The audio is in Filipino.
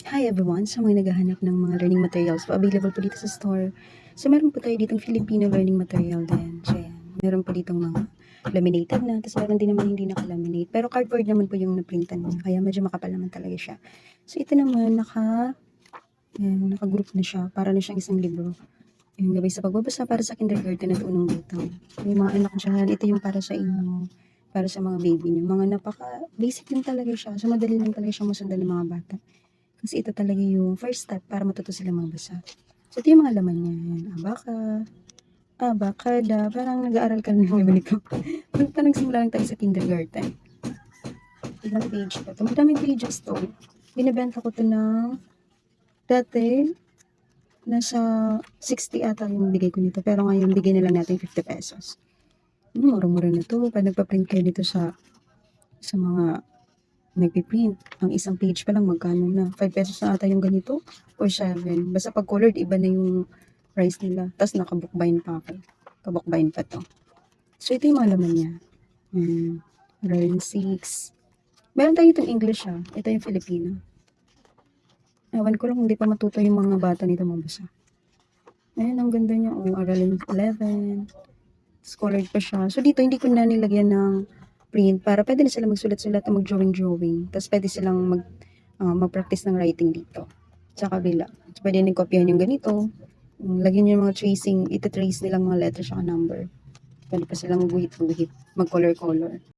Hi everyone! Sa mga naghahanap ng mga learning materials po, available po dito sa store. So, meron po tayo ditong Filipino learning material din. So, yan. Meron po ditong mga laminated na, tapos meron din naman hindi naka-laminate. Pero cardboard naman po yung naprintan niya, kaya medyo makapal naman talaga siya. So, ito naman, naka-group na siya, para na siyang isang libro. Yung gabay sa pagbabasa para sa kindergarten at unang butang. May mga anak dyan, ito yung para sa inyo, para sa mga baby niyo. Mga napaka-basic lang talaga siya. So, madali lang talaga siyang masundan ng mga bata. Kasi ito talaga yung first step para matuto sila magbasa. So, ito yung mga laman niya. Yan, abakada. Parang nag-aaral ka na ng ganito. Parang nagsimula lang tayo sa kindergarten. Ilang page pa ito. Madaming pages to. Binibenta ko to ng dati, nasa 60 ata yung bigay ko nito. Pero ngayon, bigay na lang natin 50 pesos. Mura-mura na to. Pag nagpa-print kayo dito sa mga nagpiprint. Ang isang page pa lang magkano na? 5 pesos na ata yung ganito or 7. Basta pag colored, iba na yung price nila. Tapos nakabookbind pa ako. Kabookbind pa to. So, ito yung mga laman niya. Learn 6. Meron tayo itong English ha. Ito yung Filipino. Ewan ko lang, hindi pa matuto yung mga bata nito mabasa. Ayan, ang ganda niya. Aralin 11. Colored pa siya. So, dito, hindi ko na nilagyan ng print para pwede na sila magsulat-sulat at mag-drawing. Tapos pwede silang mag-practice ng writing dito sa kabila. So, pwede nang kopyahin yung ganito. Lagyan nyo yung mga tracing, ito-trace nilang mga letters at number. Pwede pa silang guhit-guhit, mag-color-color.